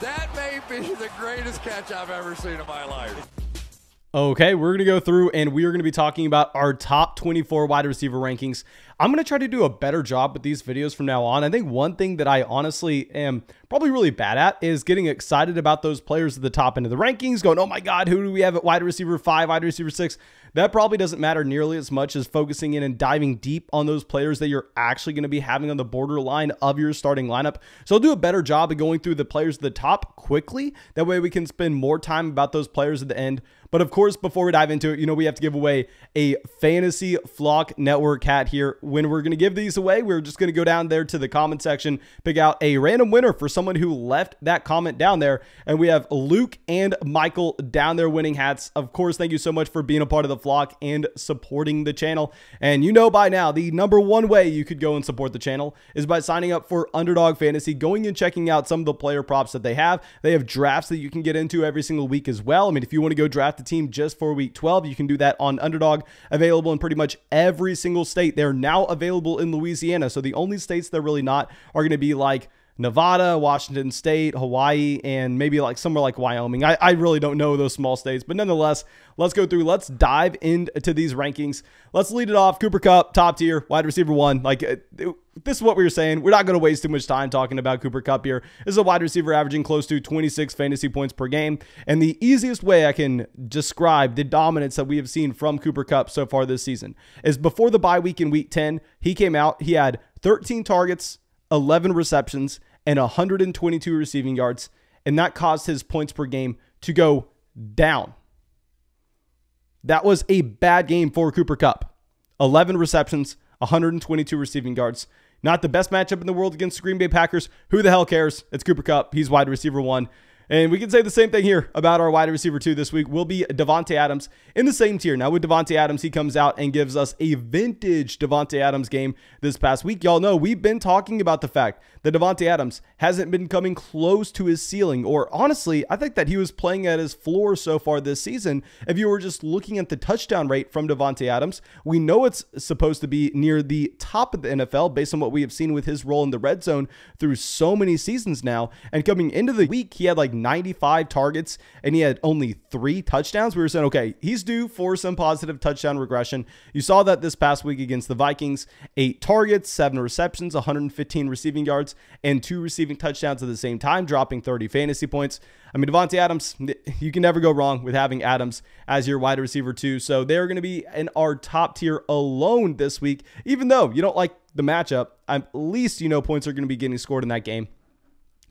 That may be the greatest catch I've ever seen in my life. Okay, we're going to go through and we are going to be talking about our top 24 wide receiver rankings. I'm going to try to do a better job with these videos from now on. I think one thing that I honestly am probably really bad at is getting excited about those players at the top end of the rankings, going, oh my God, who do we have at wide receiver 5, wide receiver 6? That probably doesn't matter nearly as much as focusing in and diving deep on those players that you're actually going to be having on the borderline of your starting lineup. So I'll do a better job of going through the players at the top quickly. That way we can spend more time about those players at the end. But of course, before we dive into it, we have to give away a Fantasy Flock Network hat here. When we're going to give these away, we're just going to go down there to the comment section, pick out a random winner for someone who left that comment down there. And we have Luke and Michael down there winning hats. Of course, thank you so much for being a part of the flock and supporting the channel. And you know by now, the number one way you could go and support the channel is by signing up for Underdog Fantasy, going and checking out some of the player props that they have. They have drafts that you can get into every single week as well. I mean, if you want to go draft the team just for week 12, you can do that on Underdog, available in pretty much every single state. They're now available in Louisiana, so the only states they're really not are going to be like Nevada, Washington State, Hawaii, and maybe like somewhere like Wyoming. I really don't know those small states, but nonetheless, let's go through. Let's dive into these rankings. Let's lead it off. Cooper Kupp, top tier, wide receiver 1. This is what we were saying. We're not going to waste too much time talking about Cooper Kupp here. This is a wide receiver averaging close to 26 fantasy points per game. And the easiest way I can describe the dominance that we have seen from Cooper Kupp so far this season is before the bye week in week 10, he came out, he had 13 targets, 11 receptions, and 122 receiving yards. And that caused his points per game to go down. That was a bad game for Cooper Kupp. 11 receptions, 122 receiving yards. Not the best matchup in the world against the Green Bay Packers. Who the hell cares? It's Cooper Kupp. He's wide receiver 1. And we can say the same thing here about our wide receiver 2 this week. Will be Davante Adams in the same tier. Now with Davante Adams, he comes out and gives us a vintage Davante Adams game this past week. Y'all know we've been talking about the fact that Davante Adams hasn't been coming close to his ceiling, or honestly, I think that he was playing at his floor so far this season. If you were just looking at the touchdown rate from Davante Adams, we know it's supposed to be near the top of the NFL based on what we have seen with his role in the red zone through so many seasons now. And coming into the week, he had like 95 targets and he had only 3 touchdowns. We were saying, okay, he's due for some positive touchdown regression. You saw that this past week against the Vikings. 8 targets, 7 receptions, 115 receiving yards, and 2 receiving touchdowns at the same time, dropping 30 fantasy points. I mean, Davante Adams, you can never go wrong with having Adams as your wide receiver 2. So they're going to be in our top tier alone this week. Even though you don't like the matchup, at least you know points are going to be getting scored in that game.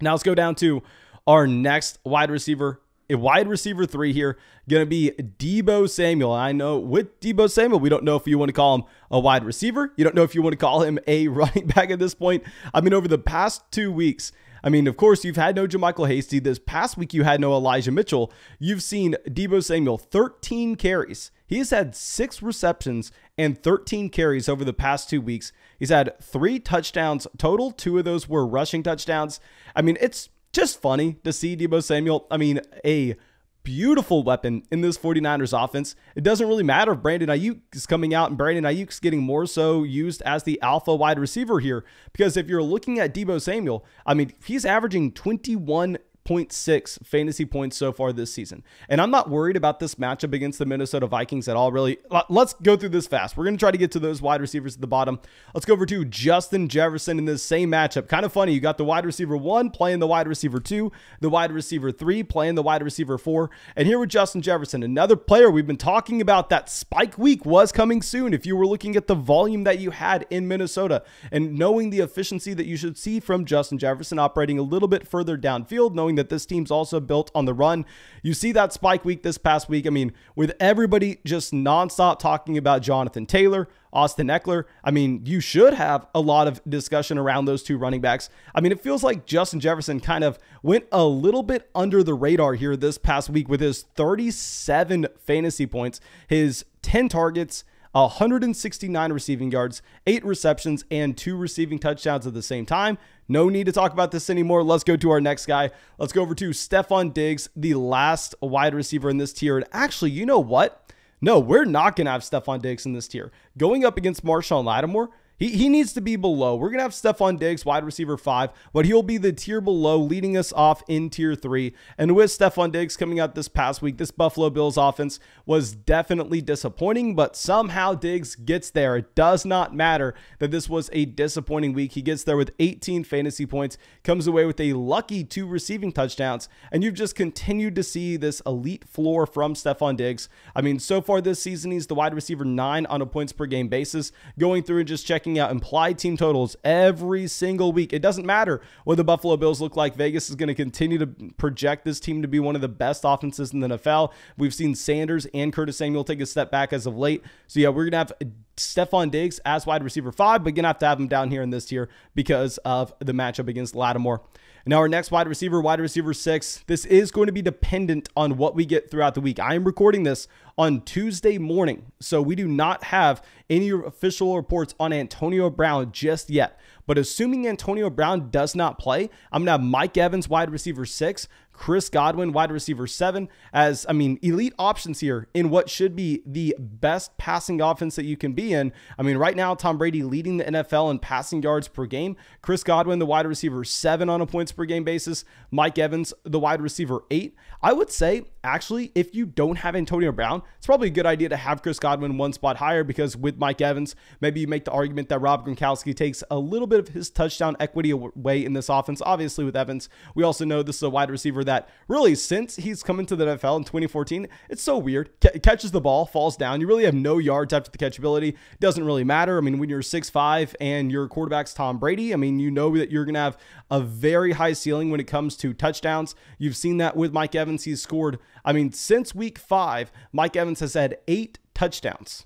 Now let's go down to our next wide receiver, a wide receiver 3 here, going to be Deebo Samuel. I know with Deebo Samuel, we don't know if you want to call him a wide receiver. You don't know if you want to call him a running back at this point. I mean, over the past 2 weeks, I mean, of course, you've had no JaMycal Hasty. This past week, you had no Elijah Mitchell. You've seen Deebo Samuel, 13 carries. He has had 6 receptions and 13 carries over the past 2 weeks. He's had 3 touchdowns total. 2 of those were rushing touchdowns. I mean, it's just funny to see Deebo Samuel. I mean, a beautiful weapon in this 49ers offense. It doesn't really matter if Brandon Ayuk is coming out, and Brandon Ayuk's getting more so used as the alpha wide receiver here, because if you're looking at Deebo Samuel, I mean, he's averaging 21.6 fantasy points so far this season. And I'm not worried about this matchup against the Minnesota Vikings at all, really. Let's go through this fast. We're going to try to get to those wide receivers at the bottom. Let's go over to Justin Jefferson in this same matchup. Kind of funny. You got the wide receiver 1 playing the wide receiver 2, the wide receiver 3 playing the wide receiver 4. And here with Justin Jefferson, another player we've been talking about, that spike week was coming soon. If you were looking at the volume that you had in Minnesota and knowing the efficiency that you should see from Justin Jefferson operating a little bit further downfield, knowing that this team's also built on the run. You see that spike week this past week. I mean, with everybody just nonstop talking about Jonathan Taylor, Austin Eckler, I mean, you should have a lot of discussion around those 2 running backs. I mean, it feels like Justin Jefferson kind of went a little bit under the radar here this past week with his 37 fantasy points, his 10 targets, 169 receiving yards, 8 receptions, and 2 receiving touchdowns at the same time. No need to talk about this anymore. Let's go to our next guy. Let's go over to Stefon Diggs, the last wide receiver in this tier. And actually, you know what? No, we're not going to have Stefon Diggs in this tier. Going up against Marshawn Lattimore, He needs to be below. We're going to have Stefon Diggs, wide receiver 5, but he'll be the tier below, leading us off in tier 3. And with Stefon Diggs coming out this past week, this Buffalo Bills offense was definitely disappointing, but somehow Diggs gets there. It does not matter that this was a disappointing week. He gets there with 18 fantasy points, comes away with a lucky 2 receiving touchdowns, and you've just continued to see this elite floor from Stefon Diggs. I mean, so far this season, he's the wide receiver 9 on a points per game basis, going through and just checking out implied team totals every single week. It doesn't matter what the Buffalo Bills look like. Vegas is going to continue to project this team to be one of the best offenses in the NFL. We've seen Sanders and Curtis Samuel take a step back as of late. So yeah, we're going to have Stefon Diggs as wide receiver 5, but going to have him down here in this tier because of the matchup against Lattimore. Now, our next wide receiver 6, this is going to be dependent on what we get throughout the week. I am recording this on Tuesday morning, so we do not have any official reports on Antonio Brown just yet. But assuming Antonio Brown does not play, I'm going to have Mike Evans, wide receiver 6, Chris Godwin, wide receiver 7, as, I mean, elite options here in what should be the best passing offense that you can be in. I mean, right now, Tom Brady leading the NFL in passing yards per game. Chris Godwin, the wide receiver 7 on a points per game basis. Mike Evans, the wide receiver 8. I would say, actually, if you don't have Antonio Brown, it's probably a good idea to have Chris Godwin one spot higher, because with Mike Evans, maybe you make the argument that Rob Gronkowski takes a little bit of his touchdown equity away in this offense. Obviously, with Evans, we also know this is a wide receiver that really, since he's come into the NFL in 2014, it's so weird. Catches the ball, falls down. You really have no yards after the catchability. It doesn't really matter. I mean, when you're 6'5" and your quarterback's Tom Brady, I mean, you know that you're going to have a very high ceiling when it comes to touchdowns. You've seen that with Mike Evans. He's scored, I mean, since week 5, Mike Evans has had 8 touchdowns.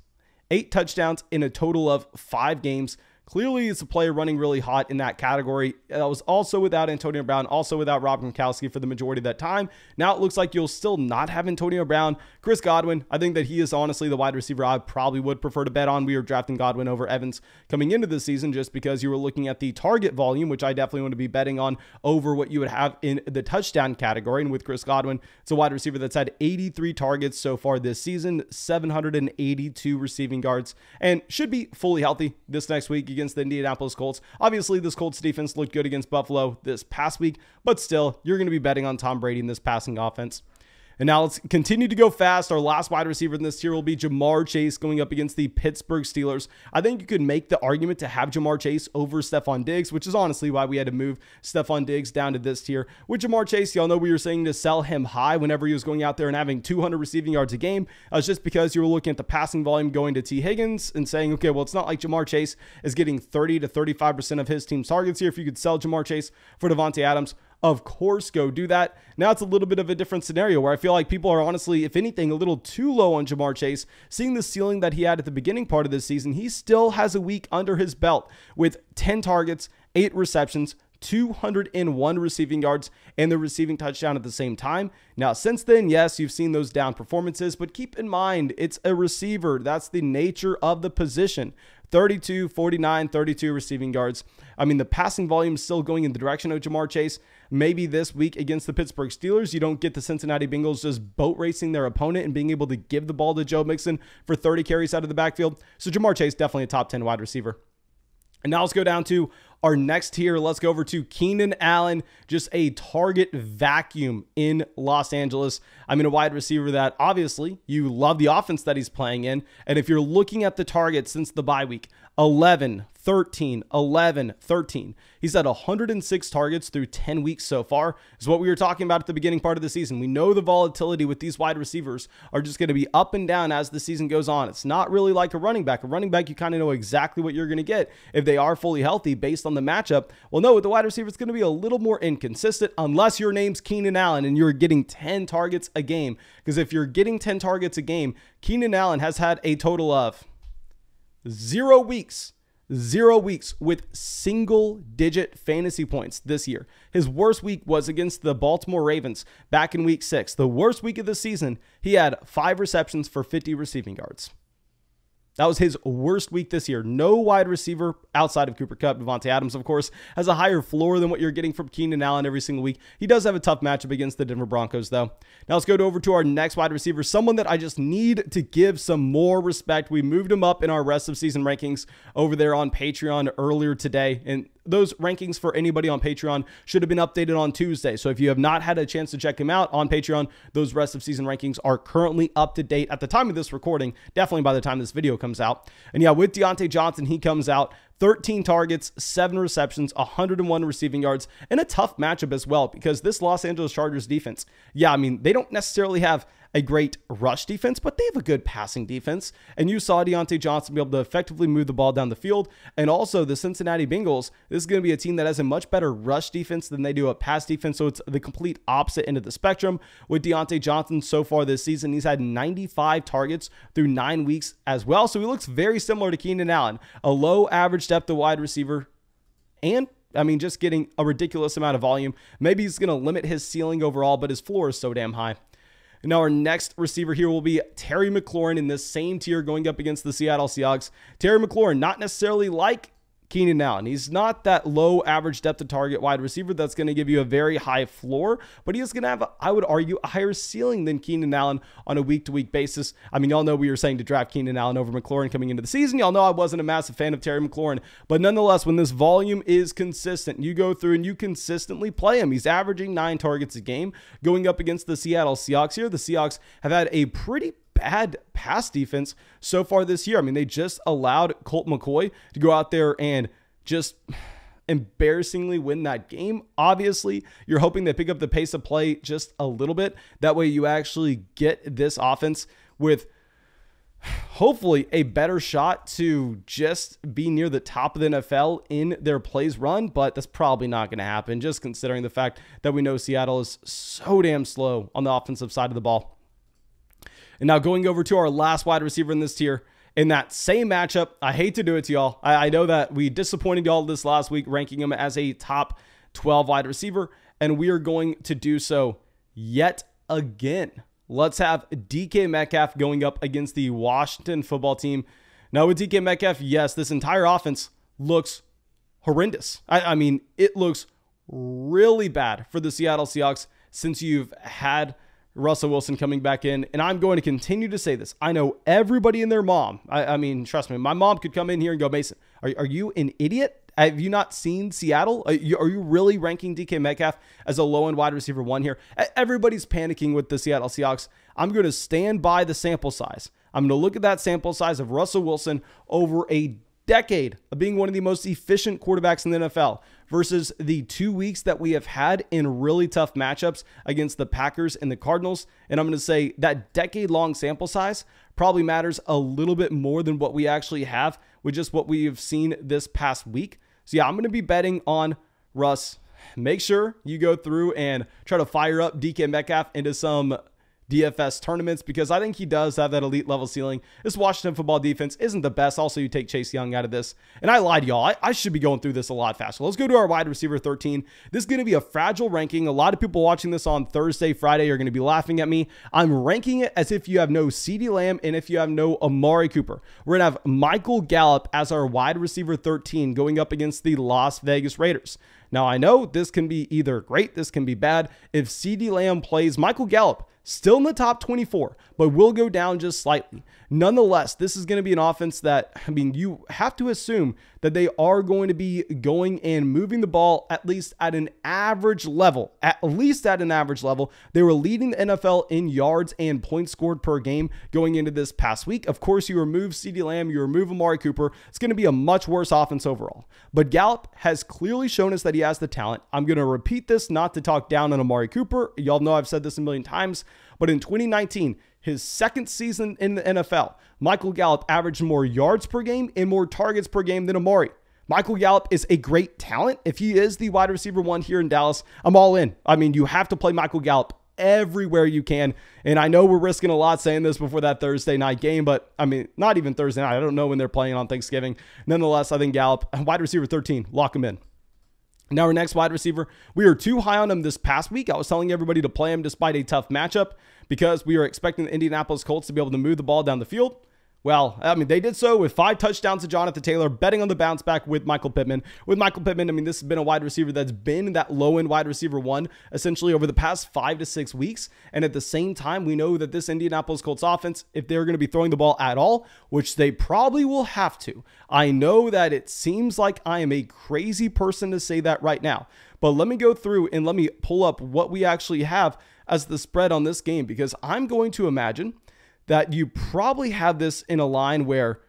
8 touchdowns in a total of 5 games. Clearly, it's a player running really hot in that category. That was also without Antonio Brown, also without Rob Gronkowski for the majority of that time. Now it looks like you'll still not have Antonio Brown. Chris Godwin, I think that he is honestly the wide receiver I probably would prefer to bet on. We were drafting Godwin over Evans coming into the season just because you were looking at the target volume, which I definitely want to be betting on over what you would have in the touchdown category. And with Chris Godwin, it's a wide receiver that's had 83 targets so far this season, 782 receiving yards, and should be fully healthy this next week against the Indianapolis Colts. Obviously, this Colts defense looked good against Buffalo this past week, but still, you're going to be betting on Tom Brady in this passing offense. And now let's continue to go fast. Our last wide receiver in this tier will be Ja'Marr Chase going up against the Pittsburgh Steelers. I think you could make the argument to have Ja'Marr Chase over Stefon Diggs, which is honestly why we had to move Stefon Diggs down to this tier. With Ja'Marr Chase, y'all know we were saying to sell him high whenever he was going out there and having 200 receiving yards a game. It's just because you were looking at the passing volume going to T. Higgins and saying, okay, well, it's not like Ja'Marr Chase is getting 30 to 35% of his team's targets here. If you could sell Ja'Marr Chase for Davante Adams, of course, go do that. Now it's a little bit of a different scenario where I feel like people are honestly, if anything, a little too low on Ja'Marr Chase. Seeing the ceiling that he had at the beginning part of this season, he still has a week under his belt with 10 targets, 8 receptions, 201 receiving yards, and the receiving touchdown at the same time. Now, since then, yes, you've seen those down performances, but keep in mind, it's a receiver. That's the nature of the position. 32, 49, 32 receiving yards. I mean, the passing volume is still going in the direction of Ja'Marr Chase. Maybe this week against the Pittsburgh Steelers, you don't get the Cincinnati Bengals just boat racing their opponent and being able to give the ball to Joe Mixon for 30 carries out of the backfield. So Ja'Marr Chase, definitely a top 10 wide receiver. And now let's go down to our next tier. Let's go over to Keenan Allen, just a target vacuum in Los Angeles. I mean, a wide receiver that obviously you love the offense that he's playing in. And if you're looking at the targets since the bye week, 11, 13, 11, 13. He's had 106 targets through 10 weeks so far. Is what we were talking about at the beginning part of the season. We know the volatility with these wide receivers are just going to be up and down as the season goes on. It's not really like a running back. A running back, you kind of know exactly what you're going to get if they are fully healthy based on the matchup. Well, no, with the wide receiver, it's going to be a little more inconsistent unless your name's Keenan Allen and you're getting 10 targets a game. Because if you're getting 10 targets a game, Keenan Allen has had a total of 0 weeks with single-digit fantasy points this year. His worst week was against the Baltimore Ravens back in week 6. The worst week of the season, he had 5 receptions for 50 receiving yards. That was his worst week this year. No wide receiver outside of Cooper Kupp. Davante Adams, of course, has a higher floor than what you're getting from Keenan Allen every single week. He does have a tough matchup against the Denver Broncos, though. Now let's go over to our next wide receiver, someone that I just need to give some more respect. We moved him up in our rest of season rankings over there on Patreon earlier today, and those rankings for anybody on Patreon should have been updated on Tuesday. So if you have not had a chance to check him out on Patreon, those rest of season rankings are currently up to date at the time of this recording, definitely by the time this video comes out. And yeah, with Diontae Johnson, he comes out 13 targets, 7 receptions, 101 receiving yards, and a tough matchup as well, because this Los Angeles Chargers defense, yeah, I mean, they don't necessarily have a great rush defense, but they have a good passing defense. And you saw Diontae Johnson be able to effectively move the ball down the field. And also the Cincinnati Bengals, this is going to be a team that has a much better rush defense than they do a pass defense. So it's the complete opposite end of the spectrum. With Diontae Johnson so far this season, he's had 95 targets through 9 weeks as well. So he looks very similar to Keenan Allen, a low average depth of wide receiver, and I mean, just getting a ridiculous amount of volume. Maybe he's going to limit his ceiling overall, but his floor is so damn high. Now, our next receiver here will be Terry McLaurin in this same tier going up against the Seattle Seahawks. Terry McLaurin, not necessarily like Keenan Allen. He's not that low average depth of target wide receiver that's going to give you a very high floor, but he is going to have, I would argue, a higher ceiling than Keenan Allen on a week-to-week basis. I mean, y'all know we were saying to draft Keenan Allen over McLaurin coming into the season. Y'all know I wasn't a massive fan of Terry McLaurin, but nonetheless, when this volume is consistent, you go through and you consistently play him. He's averaging 9 targets a game going up against the Seattle Seahawks here. The Seahawks have had a pretty bad pass defense so far this year. I mean, they just allowed Colt McCoy to go out there and just embarrassingly win that game. Obviously, you're hoping they pick up the pace of play just a little bit. That way you actually get this offense with hopefully a better shot to just be near the top of the NFL in their plays run, but that's probably not going to happen, just considering the fact that we know Seattle is so damn slow on the offensive side of the ball. And now going over to our last wide receiver in this tier, in that same matchup, I hate to do it to y'all. I know that we disappointed y'all this last week, ranking him as a top 12 wide receiver, and we are going to do so yet again. Let's have DK Metcalf going up against the Washington football team. Now with DK Metcalf, yes, this entire offense looks horrendous. I mean, it looks really bad for the Seattle Seahawks since you've had Russell Wilson coming back in, and I'm going to continue to say this. I know everybody and their mom. I mean, trust me, my mom could come in here and go, Mason, are you an idiot? Have you not seen Seattle? Are you really ranking DK Metcalf as a low-end wide receiver 1 here? Everybody's panicking with the Seattle Seahawks. I'm going to stand by the sample size. I'm going to look at that sample size of Russell Wilson over a decade of being one of the most efficient quarterbacks in the NFL versus the 2 weeks that we have had in really tough matchups against the Packers and the Cardinals. And I'm going to say that decade-long sample size probably matters a little bit more than what we actually have with just what we have seen this past week. So yeah, I'm going to be betting on Russ. Make sure you go through and try to fire up DK Metcalf into some DFS tournaments, because I think he does have that elite level ceiling. This Washington football defense isn't the best. Also, you take Chase Young out of this. And I lied to y'all. I should be going through this a lot faster. Let's go to our wide receiver 13. This is going to be a fragile ranking. A lot of people watching this on Thursday, Friday are going to be laughing at me. I'm ranking it as if you have no CeeDee Lamb and if you have no Amari Cooper. We're going to have Michael Gallup as our wide receiver 13 going up against the Las Vegas Raiders. Now, I know this can be either great, this can be bad. If CeeDee Lamb plays, Michael Gallup still in the top 24, but will go down just slightly. Nonetheless, this is going to be an offense that, I mean, you have to assume that they are going to be going and moving the ball at least at an average level. At least at an average level. They were leading the NFL in yards and points scored per game going into this past week. Of course, you remove CeeDee Lamb, you remove Amari Cooper. It's going to be a much worse offense overall. But Gallup has clearly shown us that he has the talent. I'm going to repeat this, not to talk down on Amari Cooper. Y'all know I've said this a million times. But in 2019, his second season in the NFL, Michael Gallup averaged more yards per game and more targets per game than Amari. Michael Gallup is a great talent. If he is the wide receiver 1 here in Dallas, I'm all in. I mean, you have to play Michael Gallup everywhere you can. And I know we're risking a lot saying this before that Thursday night game, but I mean, not even Thursday night. I don't know when they're playing on Thanksgiving. Nonetheless, I think Gallup, wide receiver 13, lock him in. Now, our next wide receiver, we were too high on him this past week. I was telling everybody to play him despite a tough matchup because we were expecting the Indianapolis Colts to be able to move the ball down the field. Well, I mean, they did so with 5 touchdowns to Jonathan Taylor, betting on the bounce back with Michael Pittman. With Michael Pittman, I mean, this has been a wide receiver that's been that low-end wide receiver 1 essentially over the past 5 to 6 weeks. And at the same time, we know that this Indianapolis Colts offense, if they're going to be throwing the ball at all, which they probably will have to, I know that it seems like I am a crazy person to say that right now. But let me go through and let me pull up what we actually have as the spread on this game, because I'm going to imagine that you probably have this in a line where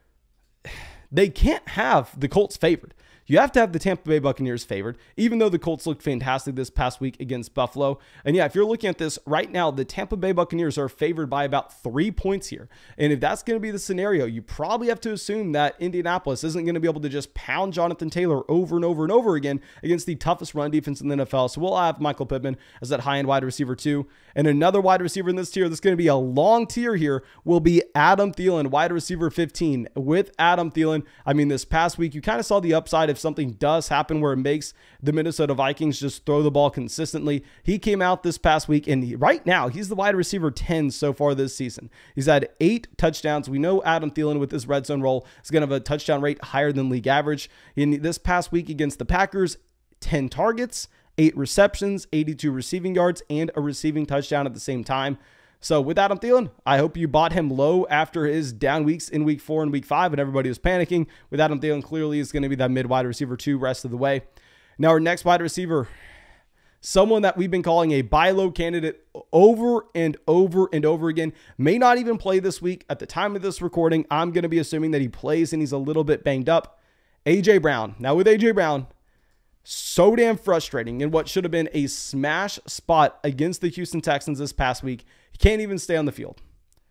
they can't have the Colts favored. You have to have the Tampa Bay Buccaneers favored, even though the Colts looked fantastic this past week against Buffalo. And yeah, if you're looking at this right now, the Tampa Bay Buccaneers are favored by about 3 points here. And if that's going to be the scenario, you probably have to assume that Indianapolis isn't going to be able to just pound Jonathan Taylor over and over and over again against the toughest run defense in the NFL. So we'll have Michael Pittman as that high-end wide receiver 2. And another wide receiver in this tier that's going to be a long tier here will be Adam Thielen, wide receiver 15. With Adam Thielen, I mean, this past week, you kind of saw the upside if something does happen where it makes the Minnesota Vikings just throw the ball consistently. He came out this past week, and right now, he's the wide receiver 10 so far this season. He's had 8 touchdowns. We know Adam Thielen with his red zone role is going to have a touchdown rate higher than league average. In this past week against the Packers, 10 targets, 8 receptions, 82 receiving yards, and a receiving touchdown at the same time. So with Adam Thielen, I hope you bought him low after his down weeks in week 4 and week 5 and everybody was panicking. With Adam Thielen, clearly is going to be that mid wide receiver 2 rest of the way. Now our next wide receiver, someone that we've been calling a buy low candidate over and over and over again, may not even play this week. At the time of this recording, I'm going to be assuming that he plays and he's a little bit banged up. A.J. Brown. Now with A.J. Brown, so damn frustrating in what should have been a smash spot against the Houston Texans this past week. He can't even stay on the field.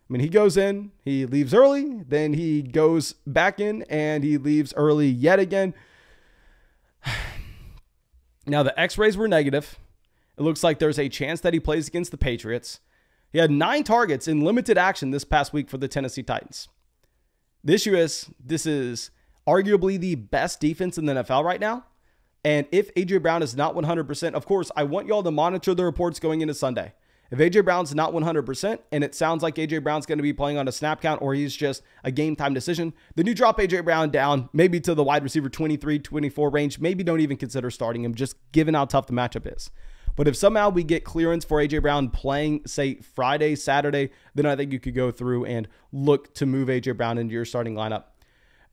I mean, he goes in, he leaves early, then he goes back in, and he leaves early yet again. Now, the x-rays were negative. It looks like there's a chance that he plays against the Patriots. He had 9 targets in limited action this past week for the Tennessee Titans. The issue is, this is arguably the best defense in the NFL right now. And if A.J. Brown is not 100%, of course, I want y'all to monitor the reports going into Sunday. If A.J. Brown's not 100%, and it sounds like A.J. Brown's going to be playing on a snap count or he's just a game time decision, then you drop A.J. Brown down maybe to the wide receiver 23, 24 range. Maybe don't even consider starting him, just given how tough the matchup is. But if somehow we get clearance for A.J. Brown playing, say, Friday, Saturday, then I think you could go through and look to move A.J. Brown into your starting lineup.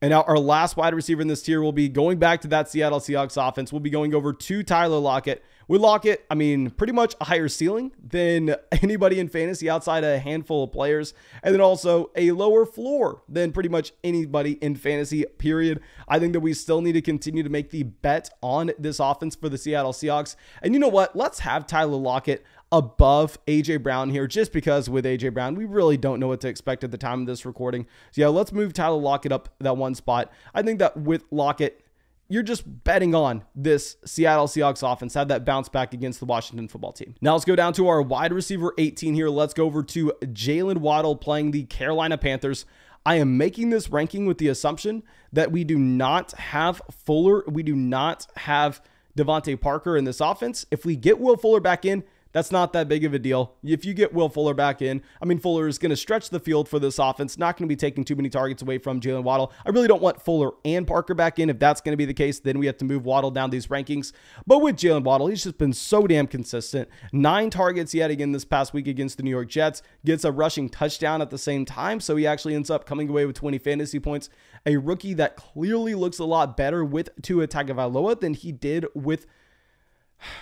And now our last wide receiver in this tier will be going back to that Seattle Seahawks offense. We'll be going over to Tyler Lockett. With Lockett, I mean, pretty much a higher ceiling than anybody in fantasy outside a handful of players. And then also a lower floor than pretty much anybody in fantasy, period. I think that we still need to continue to make the bet on this offense for the Seattle Seahawks. And you know what? Let's have Tyler Lockett above A.J. Brown here, just because with A.J. Brown, we really don't know what to expect at the time of this recording. So yeah, let's move Tyler Lockett up that one spot. I think that with Lockett, you're just betting on this Seattle Seahawks offense, have that bounce back against the Washington football team. Now let's go down to our wide receiver 18 here. Let's go over to Jalen Waddle playing the Carolina Panthers. I am making this ranking with the assumption that we do not have Fuller. We do not have Devontae Parker in this offense. If we get Will Fuller back in, that's not that big of a deal. If you get Will Fuller back in, I mean, Fuller is going to stretch the field for this offense, not going to be taking too many targets away from Jalen Waddle. I really don't want Fuller and Parker back in. If that's going to be the case, then we have to move Waddle down these rankings. But with Jalen Waddle, he's just been so damn consistent. 9 targets yet again this past week against the New York Jets. Gets a rushing touchdown at the same time, so he actually ends up coming away with 20 fantasy points. A rookie that clearly looks a lot better with Tua Tagovailoa than he did with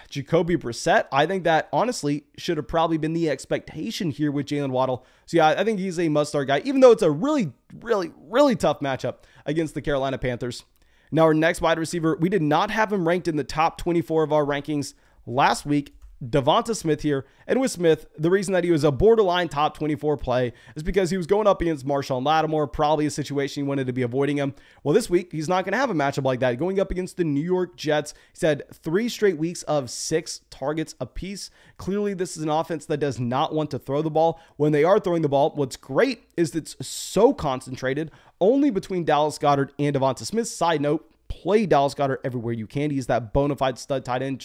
Jacoby Brissett. I think that honestly should have probably been the expectation here with Jalen Waddle. So yeah, I think he's a must-start guy, even though it's a really tough matchup against the Carolina Panthers. Now our next wide receiver, we did not have him ranked in the top 24 of our rankings last week. Devonta Smith here. And with Smith, the reason that he was a borderline top 24 play is because he was going up against Marshawn Lattimore, probably a situation he wanted to be avoiding him. Well, this week, he's not going to have a matchup like that. Going up against the New York Jets, he's had 3 straight weeks of 6 targets apiece. Clearly, this is an offense that does not want to throw the ball. When they are throwing the ball, what's great is that it's so concentrated only between Dallas Goedert and Devonta Smith. Side note, play Dallas Goedert everywhere you can. He's that bona fide stud tight end.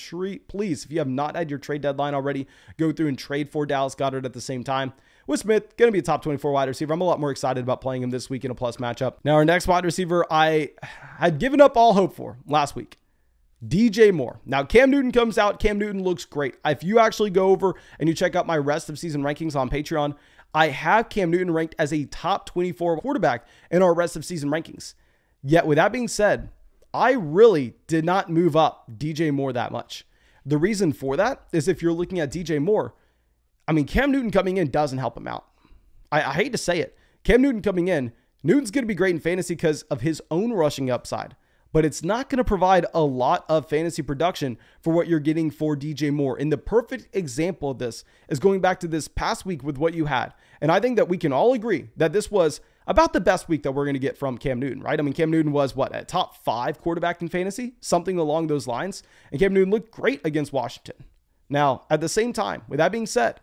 Please, if you have not had your trade deadline already, go through and trade for Dallas Goedert at the same time. with Smith, going to be a top 24 wide receiver. I'm a lot more excited about playing him this week in a plus matchup. Now, our next wide receiver, I had given up all hope for last week. DJ Moore. Now, Cam Newton comes out. Cam Newton looks great. If you actually go over and you check out my rest of season rankings on Patreon, I have Cam Newton ranked as a top 24 quarterback in our rest of season rankings. Yet, with that being said, I really did not move up DJ Moore that much. The reason for that is if you're looking at DJ Moore, I mean, Cam Newton coming in doesn't help him out. I hate to say it. Cam Newton coming in, Newton's going to be great in fantasy because of his own rushing upside, but it's not going to provide a lot of fantasy production for what you're getting for DJ Moore. And the perfect example of this is going back to this past week with what you had. And I think that we can all agree that this was about the best week that we're going to get from Cam Newton, right? I mean, Cam Newton was what, a top 5 quarterback in fantasy, something along those lines. And Cam Newton looked great against Washington. Now, at the same time, with that being said,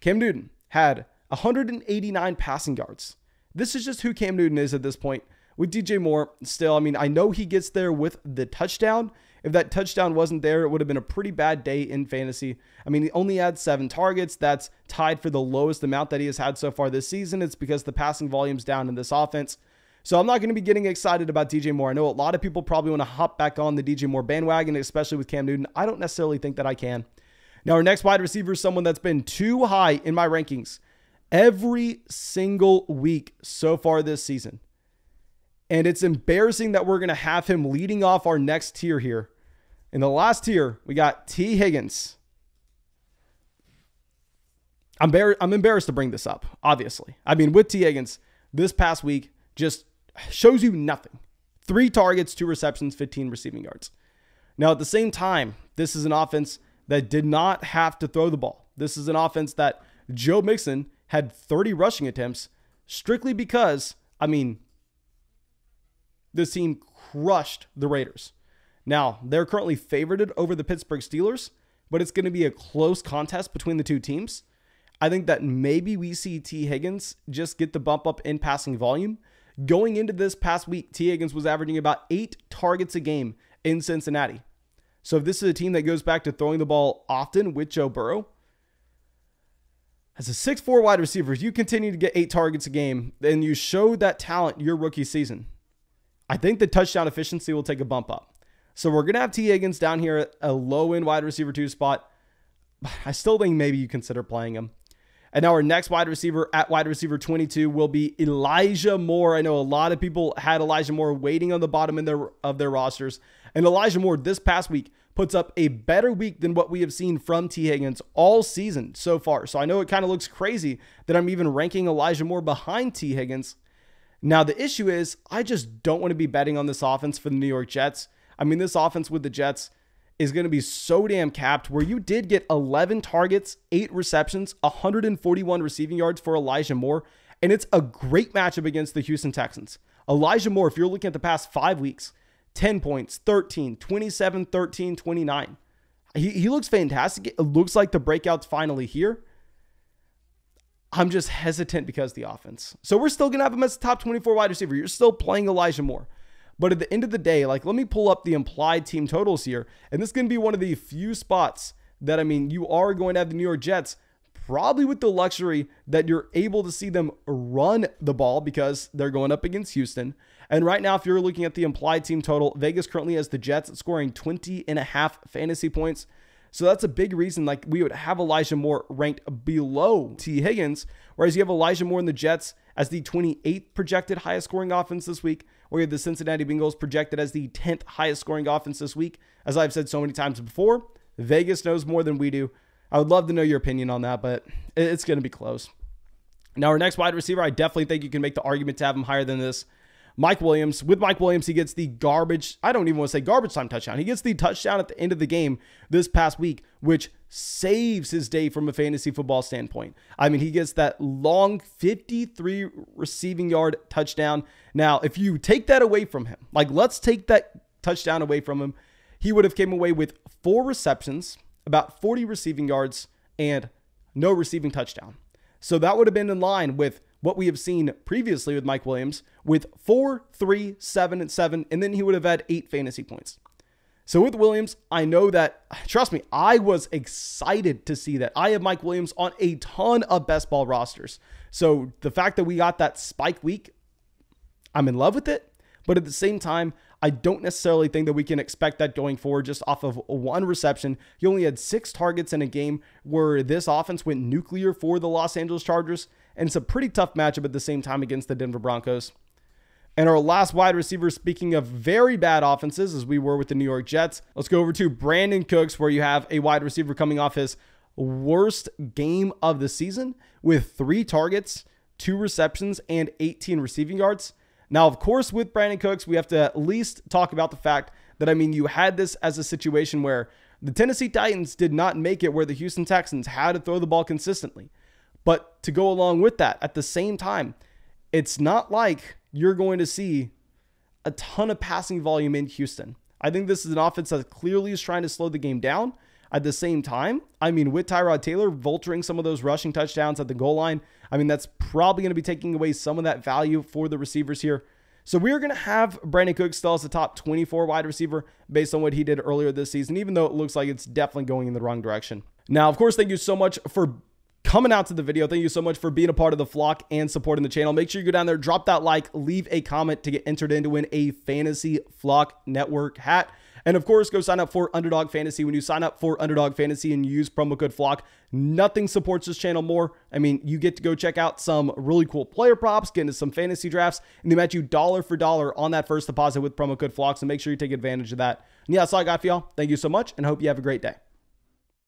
Cam Newton had 189 passing yards. This is just who Cam Newton is at this point. With DJ Moore, still, I mean, I know he gets there with the touchdown. If that touchdown wasn't there, it would have been a pretty bad day in fantasy. I mean, he only had 7 targets. That's tied for the lowest amount that he has had so far this season. It's because the passing volume's down in this offense. So I'm not going to be getting excited about DJ Moore. I know a lot of people probably want to hop back on the DJ Moore bandwagon, especially with Cam Newton. I don't necessarily think that I can. Now, our next wide receiver is someone that's been too high in my rankings every single week so far this season. And it's embarrassing that we're going to have him leading off our next tier here. In the last tier, we got T. Higgins. I'm embarrassed to bring this up, obviously. I mean, with T. Higgins, this past week just shows you nothing. 3 targets, 2 receptions, 15 receiving yards. Now, at the same time, this is an offense that did not have to throw the ball. This is an offense that Joe Mixon had 30 rushing attempts strictly because, I mean, this team crushed the Raiders. Now, they're currently favored over the Pittsburgh Steelers, but it's going to be a close contest between the two teams. I think that maybe we see T. Higgins just get the bump up in passing volume. Going into this past week, T. Higgins was averaging about 8 targets a game in Cincinnati. So if this is a team that goes back to throwing the ball often with Joe Burrow, as a 6'4" wide receiver, if you continue to get 8 targets a game, then you showed that talent your rookie season. I think the touchdown efficiency will take a bump up. So we're going to have T. Higgins down here at a low-end wide receiver 2 spot. I still think maybe you consider playing him. And now our next wide receiver at wide receiver 22 will be Elijah Moore. I know a lot of people had Elijah Moore waiting on the bottom of their rosters. And Elijah Moore this past week puts up a better week than what we have seen from T. Higgins all season so far. So I know it kind of looks crazy that I'm even ranking Elijah Moore behind T. Higgins. Now, the issue is I just don't want to be betting on this offense for the New York Jets. I mean, this offense with the Jets is going to be so damn capped where you did get 11 targets, 8 receptions, 141 receiving yards for Elijah Moore. And it's a great matchup against the Houston Texans. Elijah Moore, if you're looking at the past 5 weeks, 10 points, 13, 27, 13, 29. He looks fantastic. It looks like the breakout's finally here. I'm just hesitant because of the offense. So we're still going to have him as a top 24 wide receiver. You're still playing Elijah Moore. But at the end of the day, like, let me pull up the implied team totals here. And this is going to be one of the few spots that, I mean, you are going to have the New York Jets probably with the luxury that you're able to see them run the ball because they're going up against Houston. And right now, if you're looking at the implied team total, Vegas currently has the Jets scoring 20.5 fantasy points. So that's a big reason, like, we would have Elijah Moore ranked below T. Higgins, whereas you have Elijah Moore and the Jets as the 28th projected highest scoring offense this week, or you have the Cincinnati Bengals projected as the 10th highest scoring offense this week. As I've said so many times before, Vegas knows more than we do. I would love to know your opinion on that, but it's going to be close. Now, our next wide receiver, I definitely think you can make the argument to have him higher than this. Mike Williams. With Mike Williams, he gets the garbage. I don't even want to say garbage time touchdown. He gets the touchdown at the end of the game this past week, which saves his day from a fantasy football standpoint. I mean, he gets that long 53 receiving yard touchdown. Now, if you take that away from him, like, let's take that touchdown away from him, he would have came away with 4 receptions, about 40 receiving yards, and no receiving touchdown. So that would have been in line with what we have seen previously with Mike Williams with 4, 3, 7, and 7, and then he would have had 8 fantasy points. So with Williams, I know that, trust me, I was excited to see that. I have Mike Williams on a ton of best ball rosters. So the fact that we got that spike week, I'm in love with it. But at the same time, I don't necessarily think that we can expect that going forward just off of one reception. He only had 6 targets in a game where this offense went nuclear for the Los Angeles Chargers. And it's a pretty tough matchup at the same time against the Denver Broncos. And our last wide receiver, speaking of very bad offenses, as we were with the New York Jets, let's go over to Brandin Cooks, where you have a wide receiver coming off his worst game of the season with 3 targets, 2 receptions, and 18 receiving yards. Now, of course, with Brandin Cooks, we have to at least talk about the fact that, I mean, you had this as a situation where the Tennessee Titans did not make it where the Houston Texans had to throw the ball consistently. But to go along with that, at the same time, it's not like you're going to see a ton of passing volume in Houston. I think this is an offense that clearly is trying to slow the game down. At the same time, I mean, with Tyrod Taylor vulturing some of those rushing touchdowns at the goal line, I mean, that's probably going to be taking away some of that value for the receivers here. So we're going to have Brandin Cooks still as the top 24 wide receiver based on what he did earlier this season, even though it looks like it's definitely going in the wrong direction. Now, of course, thank you so much for coming out to the video. Thank you so much for being a part of the flock and supporting the channel. Make sure you go down there, drop that like, leave a comment to get entered in to win a Fantasy Flock Network hat. And of course, go sign up for Underdog Fantasy. When you sign up for Underdog Fantasy and use promo code FLOCK, nothing supports this channel more. I mean, you get to go check out some really cool player props, get into some fantasy drafts, and they match you dollar for dollar on that first deposit with promo code FLOCK. So make sure you take advantage of that. And yeah, that's all I got for y'all. Thank you so much, and hope you have a great day.